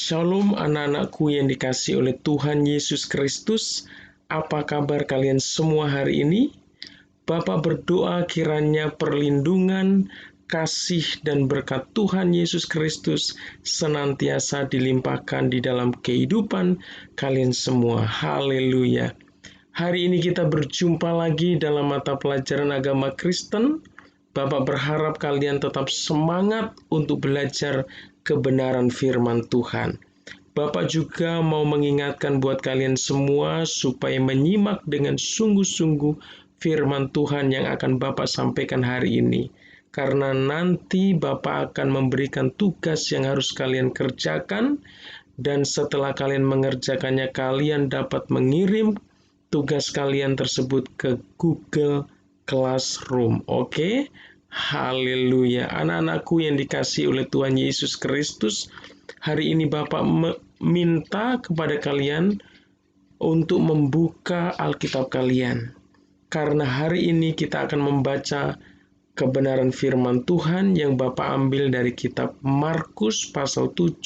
Shalom anak-anakku yang dikasihi oleh Tuhan Yesus Kristus. Apa kabar kalian semua hari ini? Bapa berdoa kiranya perlindungan, kasih, dan berkat Tuhan Yesus Kristus senantiasa dilimpahkan di dalam kehidupan kalian semua. Haleluya. Hari ini kita berjumpa lagi dalam mata pelajaran agama Kristen. Bapak berharap kalian tetap semangat untuk belajar kebenaran firman Tuhan. Bapak juga mau mengingatkan buat kalian semua supaya menyimak dengan sungguh-sungguh firman Tuhan yang akan Bapak sampaikan hari ini. Karena nanti Bapak akan memberikan tugas yang harus kalian kerjakan, dan setelah kalian mengerjakannya, kalian dapat mengirim tugas kalian tersebut ke Google Classroom. Oke? Haleluya. Anak-anakku yang dikasihi oleh Tuhan Yesus Kristus, hari ini Bapak minta kepada kalian untuk membuka Alkitab kalian. Karena hari ini kita akan membaca kebenaran firman Tuhan yang Bapak ambil dari kitab Markus pasal 7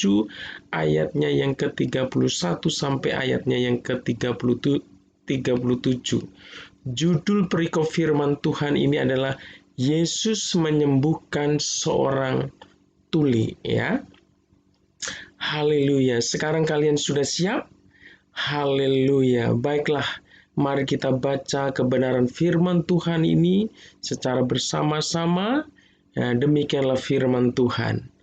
ayatnya yang ke-31 sampai ayatnya yang ke-37. Judul perikop firman Tuhan ini adalah Yesus menyembuhkan seorang tuli, ya. Haleluya. Sekarang kalian sudah siap? Haleluya. Baiklah, mari kita baca kebenaran firman Tuhan ini secara bersama-sama. Ya, demikianlah firman Tuhan.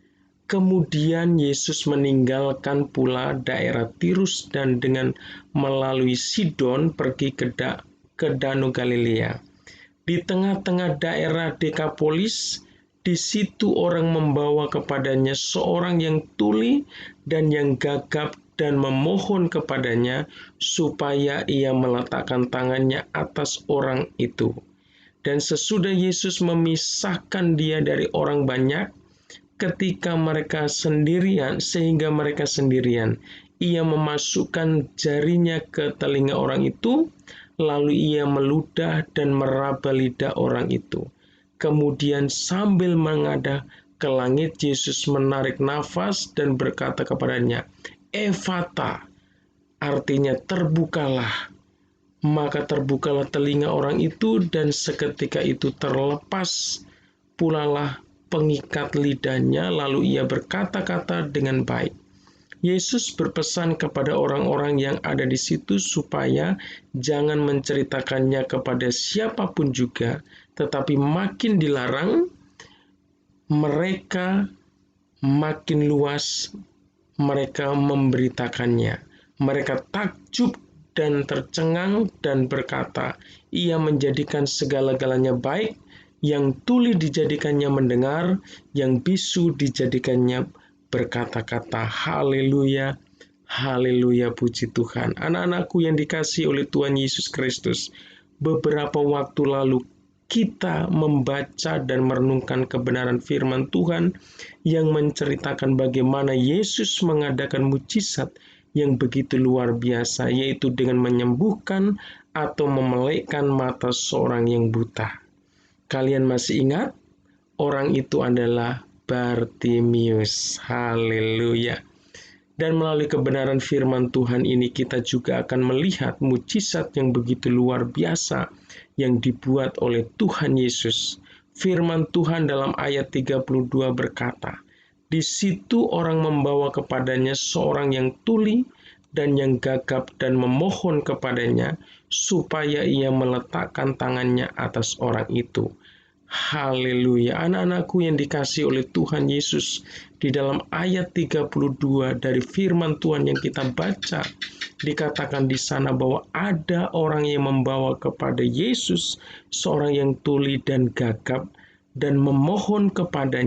Kemudian Yesus meninggalkan pula daerah Tirus dan dengan melalui Sidon pergi ke Danau Galilea. Di tengah-tengah daerah Dekapolis, di situ orang membawa kepadanya seorang yang tuli dan yang gagap dan memohon kepadanya supaya ia meletakkan tangannya atas orang itu. Dan sesudah Yesus memisahkan dia dari orang banyak, ketika mereka sendirian, ia memasukkan jarinya ke telinga orang itu, lalu ia meludah dan meraba lidah orang itu. Kemudian sambil mengadah ke langit, Yesus menarik nafas dan berkata kepadanya, "Efata," artinya terbukalah. Maka terbukalah telinga orang itu, dan seketika itu terlepas pulalah pengikat lidahnya, lalu ia berkata-kata dengan baik. Yesus berpesan kepada orang-orang yang ada di situ supaya jangan menceritakannya kepada siapapun juga, tetapi makin dilarang, mereka makin luas mereka memberitakannya. Mereka takjub dan tercengang dan berkata, "Ia menjadikan segala-galanya baik, yang tuli dijadikannya mendengar, yang bisu dijadikannya berkata-kata." Haleluya, haleluya, puji Tuhan. Anak-anakku yang dikasihi oleh Tuhan Yesus Kristus, beberapa waktu lalu kita membaca dan merenungkan kebenaran firman Tuhan yang menceritakan bagaimana Yesus mengadakan mujizat yang begitu luar biasa, yaitu dengan menyembuhkan atau memelekkan mata seorang yang buta. Kalian masih ingat? Orang itu adalah Bartimius. Haleluya. Dan melalui kebenaran firman Tuhan ini kita juga akan melihat mujizat yang begitu luar biasa yang dibuat oleh Tuhan Yesus. Firman Tuhan dalam ayat 32 berkata, "Di situ orang membawa kepadanya seorang yang tuli dan yang gagap dan memohon kepadanya supaya ia meletakkan tangannya atas orang itu." Haleluya. Anak-anakku yang dikasihi oleh Tuhan Yesus, di dalam ayat 32 dari firman Tuhan yang kita baca, dikatakan di sana bahwa ada orang yang membawa kepada Yesus seorang yang tuli dan gagap dan memohon kepada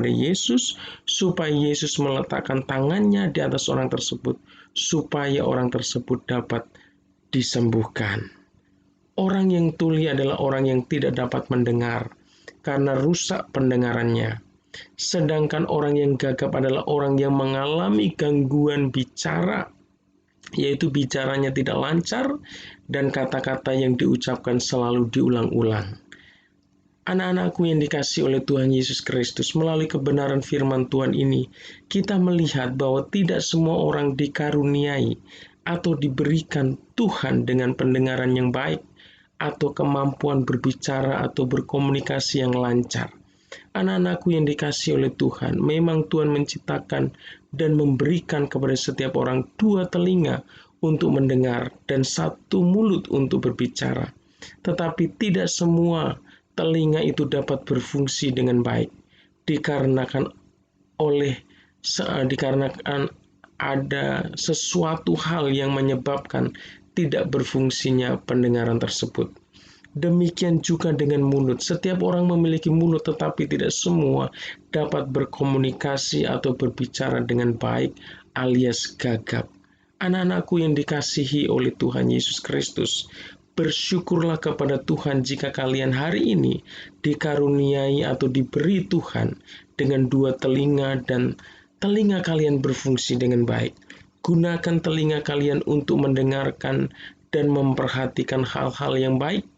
Yesus supaya Yesus meletakkan tangannya di atas orang tersebut supaya orang tersebut dapat disembuhkan. Orang yang tuli adalah orang yang tidak dapat mendengar karena rusak pendengarannya. Sedangkan orang yang gagap adalah orang yang mengalami gangguan bicara, yaitu bicaranya tidak lancar dan kata-kata yang diucapkan selalu diulang-ulang. Anak-anakku yang dikasihi oleh Tuhan Yesus Kristus, melalui kebenaran firman Tuhan ini, kita melihat bahwa tidak semua orang dikaruniai atau diberikan Tuhan dengan pendengaran yang baik, atau kemampuan berbicara atau berkomunikasi yang lancar. Anak-anakku yang dikasihi oleh Tuhan, memang Tuhan menciptakan dan memberikan kepada setiap orang dua telinga untuk mendengar dan satu mulut untuk berbicara. Tetapi tidak semua telinga itu dapat berfungsi dengan baik, dikarenakan ada sesuatu hal yang menyebabkan tidak berfungsinya pendengaran tersebut. Demikian juga dengan mulut. Setiap orang memiliki mulut, tetapi tidak semua dapat berkomunikasi atau berbicara dengan baik alias gagap. Anak-anakku yang dikasihi oleh Tuhan Yesus Kristus, bersyukurlah kepada Tuhan jika kalian hari ini dikaruniai atau diberi Tuhan dengan dua telinga dan telinga kalian berfungsi dengan baik. Gunakan telinga kalian untuk mendengarkan dan memperhatikan hal-hal yang baik,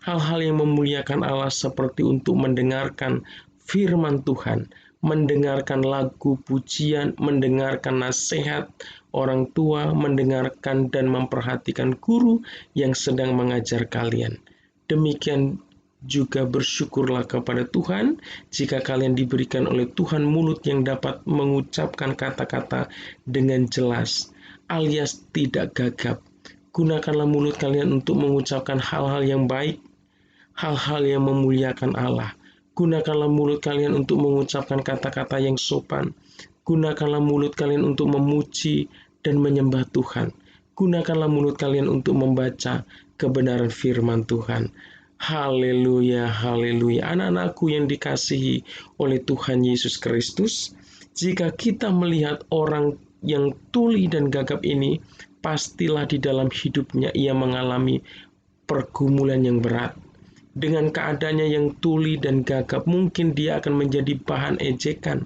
hal-hal yang memuliakan Allah, seperti untuk mendengarkan firman Tuhan, mendengarkan lagu pujian, mendengarkan nasihat orang tua, mendengarkan dan memperhatikan guru yang sedang mengajar kalian. Demikian juga bersyukurlah kepada Tuhan jika kalian diberikan oleh Tuhan mulut yang dapat mengucapkan kata-kata dengan jelas, alias tidak gagap. Gunakanlah mulut kalian untuk mengucapkan hal-hal yang baik, hal-hal yang memuliakan Allah. Gunakanlah mulut kalian untuk mengucapkan kata-kata yang sopan. Gunakanlah mulut kalian untuk memuji dan menyembah Tuhan. Gunakanlah mulut kalian untuk membaca kebenaran firman Tuhan. Haleluya, haleluya. Anak-anakku yang dikasihi oleh Tuhan Yesus Kristus, jika kita melihat orang yang tuli dan gagap ini, pastilah di dalam hidupnya ia mengalami pergumulan yang berat. Dengan keadaannya yang tuli dan gagap, mungkin dia akan menjadi bahan ejekan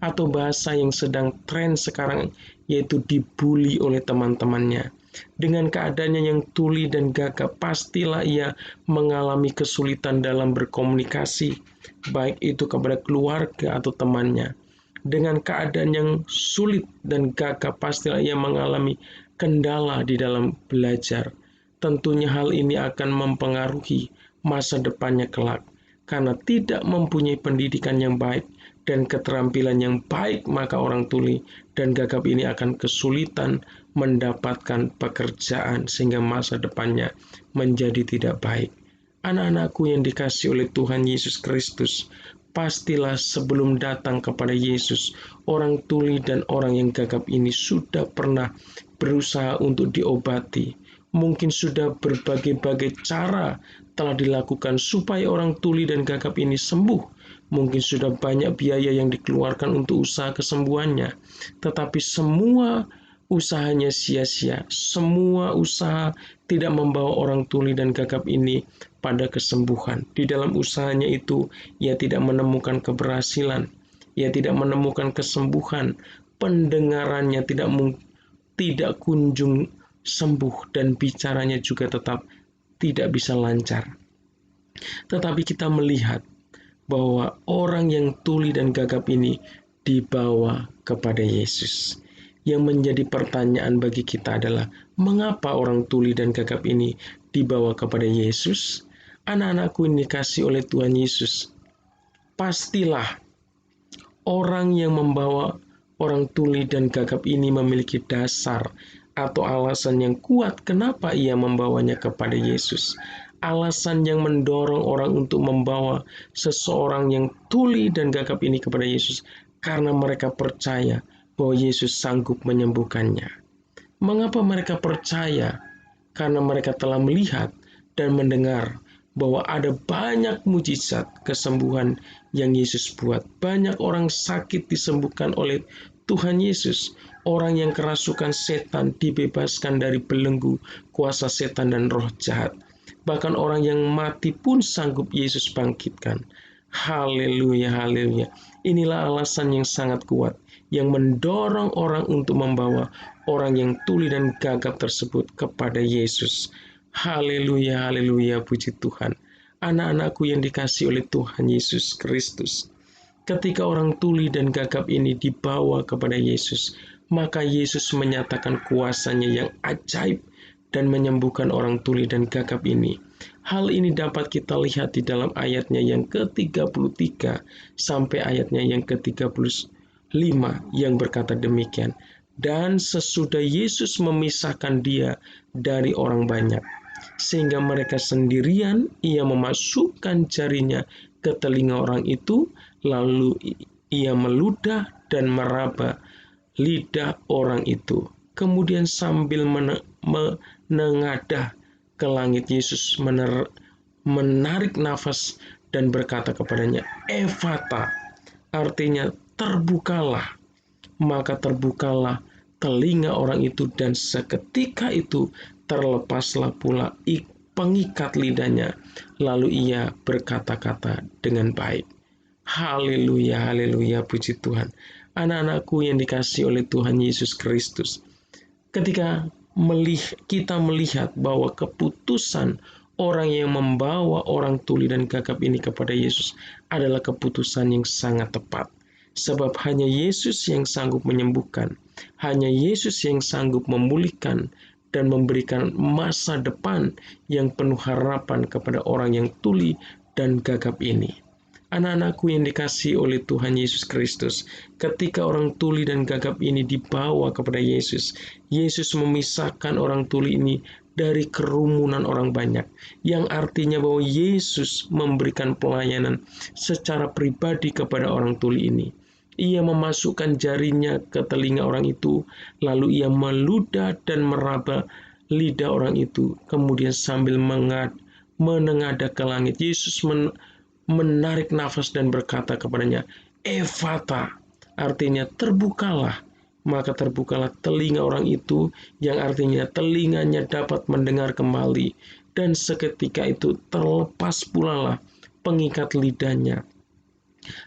atau bahasa yang sedang tren sekarang, yaitu dibully oleh teman-temannya. Dengan keadaannya yang tuli dan gagap, pastilah ia mengalami kesulitan dalam berkomunikasi, baik itu kepada keluarga atau temannya. Dengan keadaan yang sulit dan gagap, pastilah ia mengalami kendala di dalam belajar. Tentunya hal ini akan mempengaruhi masa depannya kelak, karena tidak mempunyai pendidikan yang baik dan keterampilan yang baik, maka orang tuli dan gagap ini akan kesulitan mendapatkan pekerjaan sehingga masa depannya menjadi tidak baik. Anak-anakku yang dikasihi oleh Tuhan Yesus Kristus, pastilah sebelum datang kepada Yesus, orang tuli dan orang yang gagap ini sudah pernah berusaha untuk diobati. Mungkin sudah berbagai-bagai cara telah dilakukan supaya orang tuli dan gagap ini sembuh. Mungkin sudah banyak biaya yang dikeluarkan untuk usaha kesembuhannya. Tetapi semua usahanya sia-sia. Semua usaha tidak membawa orang tuli dan gagap ini pada kesembuhan. Di dalam usahanya itu, ia tidak menemukan keberhasilan. Ia tidak menemukan kesembuhan. Pendengarannya tidak kunjung sembuh dan bicaranya juga tetap tidak bisa lancar. Tetapi kita melihat bahwa orang yang tuli dan gagap ini dibawa kepada Yesus. Yang menjadi pertanyaan bagi kita adalah, mengapa orang tuli dan gagap ini dibawa kepada Yesus? Anak-anakku yang dikasihi oleh Tuhan Yesus, pastilah orang yang membawa orang tuli dan gagap ini memiliki dasar atau alasan yang kuat kenapa ia membawanya kepada Yesus. Alasan yang mendorong orang untuk membawa seseorang yang tuli dan gagap ini kepada Yesus, karena mereka percaya bahwa Yesus sanggup menyembuhkannya. Mengapa mereka percaya? Karena mereka telah melihat dan mendengar bahwa ada banyak mujizat kesembuhan yang Yesus buat. Banyak orang sakit disembuhkan oleh Tuhan Yesus. Orang yang kerasukan setan dibebaskan dari belenggu kuasa setan dan roh jahat. Bahkan orang yang mati pun sanggup Yesus bangkitkan. Haleluya, haleluya. Inilah alasan yang sangat kuat yang mendorong orang untuk membawa orang yang tuli dan gagap tersebut kepada Yesus. Haleluya, haleluya, puji Tuhan. Anak-anakku yang dikasihi oleh Tuhan Yesus Kristus, ketika orang tuli dan gagap ini dibawa kepada Yesus, maka Yesus menyatakan kuasanya yang ajaib dan menyembuhkan orang tuli dan gagap ini. Hal ini dapat kita lihat di dalam ayatnya yang ke-33 sampai ayatnya yang ke-35 yang berkata demikian. Dan sesudah Yesus memisahkan dia dari orang banyak, sehingga mereka sendirian, ia memasukkan jarinya ke telinga orang itu, lalu ia meludah dan meraba lidah orang itu. Kemudian sambil menengadah ke langit, Yesus menarik nafas dan berkata kepadanya, Efata, artinya terbukalah. Maka terbukalah telinga orang itu, dan seketika itu terlepaslah pula pengikat lidahnya, lalu ia berkata-kata dengan baik. Haleluya, haleluya, puji Tuhan. Anak-anakku yang dikasihi oleh Tuhan Yesus Kristus, ketika kita melihat bahwa keputusan orang yang membawa orang tuli dan gagap ini kepada Yesus adalah keputusan yang sangat tepat. Sebab hanya Yesus yang sanggup menyembuhkan, hanya Yesus yang sanggup memulihkan dan memberikan masa depan yang penuh harapan kepada orang yang tuli dan gagap ini. Anak-anakku yang dikasihi oleh Tuhan Yesus Kristus, ketika orang tuli dan gagap ini dibawa kepada Yesus, Yesus memisahkan orang tuli ini dari kerumunan orang banyak, yang artinya bahwa Yesus memberikan pelayanan secara pribadi kepada orang tuli ini. Ia memasukkan jarinya ke telinga orang itu, lalu ia meludah dan meraba lidah orang itu. Kemudian sambil menengadah ke langit, Yesus menarik nafas dan berkata kepadanya, Efata, artinya terbukalah. Maka terbukalah telinga orang itu, yang artinya telinganya dapat mendengar kembali. Dan seketika itu terlepas pula lah pengikat lidahnya.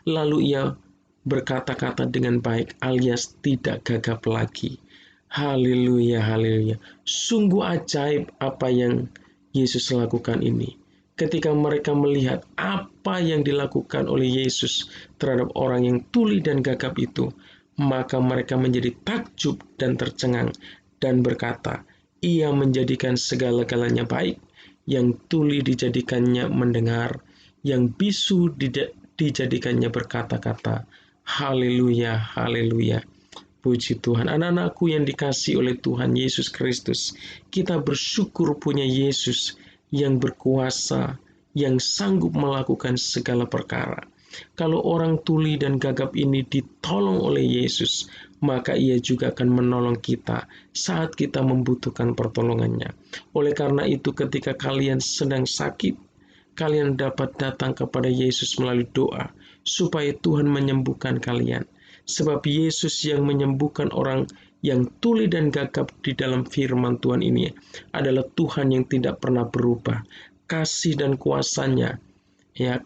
Lalu ia berkata-kata dengan baik, alias tidak gagap lagi. Haleluya, haleluya. Sungguh ajaib apa yang Yesus lakukan ini. Ketika mereka melihat apa yang dilakukan oleh Yesus terhadap orang yang tuli dan gagap itu, maka mereka menjadi takjub dan tercengang dan berkata, ia menjadikan segala-galanya baik, yang tuli dijadikannya mendengar, yang bisu dijadikannya berkata-kata. Haleluya, haleluya. Puji Tuhan. Anak-anakku yang dikasihi oleh Tuhan Yesus Kristus, kita bersyukur punya Yesus yang berkuasa, yang sanggup melakukan segala perkara. Kalau orang tuli dan gagap ini ditolong oleh Yesus, maka ia juga akan menolong kita saat kita membutuhkan pertolongannya. Oleh karena itu, ketika kalian sedang sakit, kalian dapat datang kepada Yesus melalui doa, supaya Tuhan menyembuhkan kalian. Sebab Yesus yang menyembuhkan orang yang tuli dan gagap di dalam firman Tuhan ini adalah Tuhan yang tidak pernah berubah. Kasih dan kuasanya,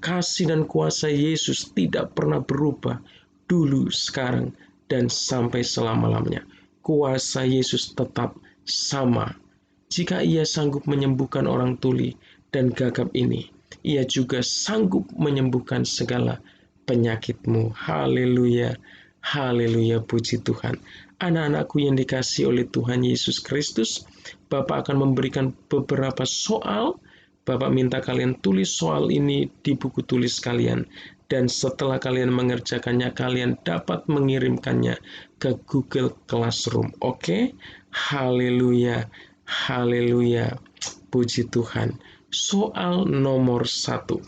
kasih dan kuasa Yesus tidak pernah berubah dulu, sekarang, dan sampai selama-lamanya. Kuasa Yesus tetap sama. Jika ia sanggup menyembuhkan orang tuli dan gagap ini, ia juga sanggup menyembuhkan segala penyakitmu. Haleluya, haleluya, puji Tuhan. Anak-anakku yang dikasihi oleh Tuhan Yesus Kristus, Bapak akan memberikan beberapa soal. Bapak minta kalian tulis soal ini di buku tulis kalian. Dan setelah kalian mengerjakannya, kalian dapat mengirimkannya ke Google Classroom. Oke? Haleluya, haleluya, puji Tuhan. Soal nomor 1.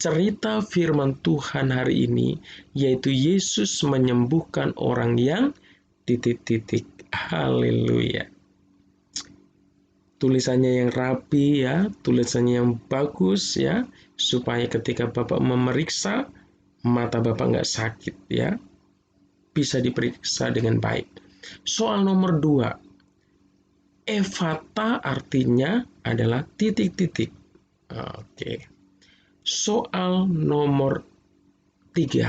Cerita firman Tuhan hari ini yaitu Yesus menyembuhkan orang yang ... Haleluya. Tulisannya yang rapi ya, tulisannya yang bagus ya, supaya ketika Bapak memeriksa, mata Bapak nggak sakit ya, bisa diperiksa dengan baik. Soal nomor 2, Efata artinya adalah ... Oke. Soal nomor 3,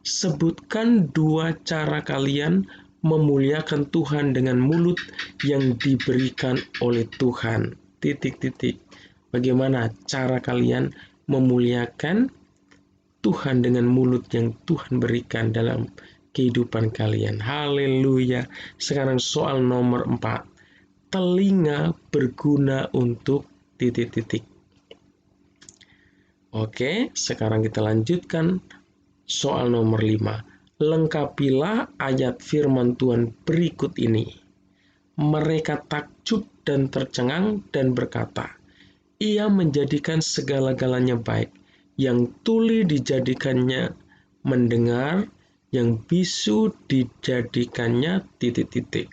sebutkan 2 cara kalian memuliakan Tuhan dengan mulut yang diberikan oleh Tuhan. Bagaimana cara kalian memuliakan Tuhan dengan mulut yang Tuhan berikan dalam kehidupan kalian. Haleluya. Sekarang soal nomor 4. Telinga berguna untuk titik-titik. Oke, sekarang kita lanjutkan soal nomor 5. Lengkapilah ayat firman Tuhan berikut ini. Mereka takjub dan tercengang dan berkata, Ia menjadikan segala-galanya baik, yang tuli dijadikannya mendengar, yang bisu dijadikannya titik-titik.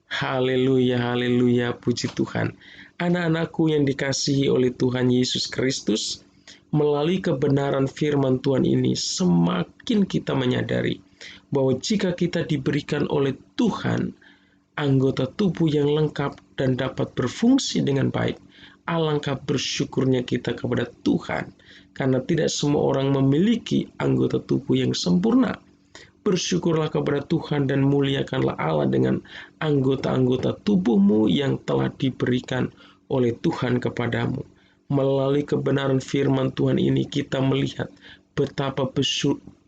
Haleluya, haleluya, puji Tuhan. Anak-anakku yang dikasihi oleh Tuhan Yesus Kristus, melalui kebenaran firman Tuhan ini, semakin kita menyadari bahwa jika kita diberikan oleh Tuhan anggota tubuh yang lengkap dan dapat berfungsi dengan baik, alangkah bersyukurnya kita kepada Tuhan, karena tidak semua orang memiliki anggota tubuh yang sempurna. Bersyukurlah kepada Tuhan dan muliakanlah Allah dengan anggota-anggota tubuhmu yang telah diberikan oleh Tuhan kepadamu. Melalui kebenaran firman Tuhan ini kita melihat betapa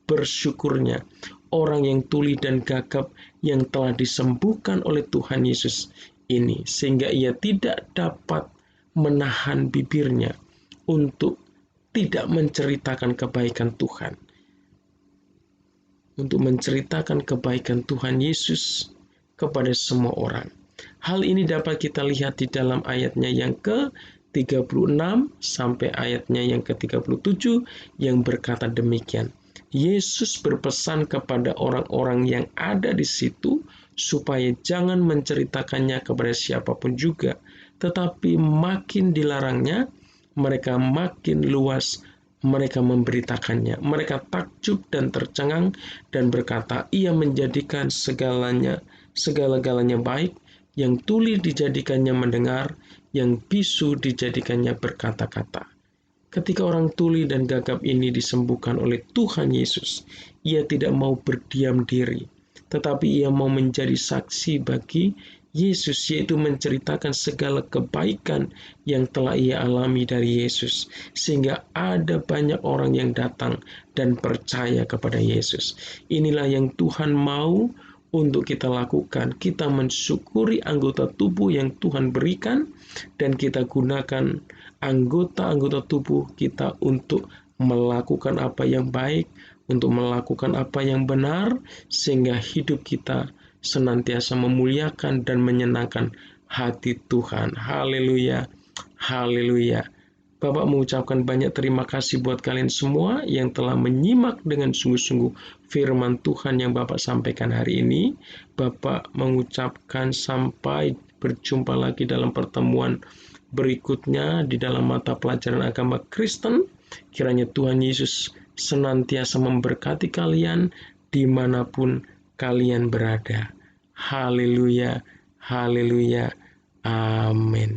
bersyukurnya orang yang tuli dan gagap yang telah disembuhkan oleh Tuhan Yesus ini, sehingga ia tidak dapat menahan bibirnya untuk tidak menceritakan kebaikan Tuhan, untuk menceritakan kebaikan Tuhan Yesus kepada semua orang. Hal ini dapat kita lihat di dalam ayatnya yang ke-36 sampai ayatnya yang ke-37 yang berkata demikian. Yesus berpesan kepada orang-orang yang ada di situ supaya jangan menceritakannya kepada siapapun juga, tetapi makin dilarangnya, mereka makin luas mereka memberitakannya. Mereka takjub dan tercengang dan berkata, Ia menjadikan segala-galanya baik, yang tuli dijadikannya mendengar, yang bisu dijadikannya berkata-kata. Ketika orang tuli dan gagap ini disembuhkan oleh Tuhan Yesus, ia tidak mau berdiam diri, tetapi ia mau menjadi saksi bagi Yesus, yaitu menceritakan segala kebaikan yang telah ia alami dari Yesus, sehingga ada banyak orang yang datang dan percaya kepada Yesus. Inilah yang Tuhan mau untuk kita lakukan. Kita mensyukuri anggota tubuh yang Tuhan berikan, dan kita gunakan anggota-anggota tubuh kita untuk melakukan apa yang baik, untuk melakukan apa yang benar, sehingga hidup kita senantiasa memuliakan dan menyenangkan hati Tuhan. Haleluya, haleluya. Bapak mengucapkan banyak terima kasih buat kalian semua yang telah menyimak dengan sungguh-sungguh firman Tuhan yang Bapak sampaikan hari ini. Bapak mengucapkan sampai berjumpa lagi dalam pertemuan berikutnya di dalam mata pelajaran agama Kristen. Kiranya Tuhan Yesus senantiasa memberkati kalian dimanapun kalian berada. Haleluya, haleluya, amin.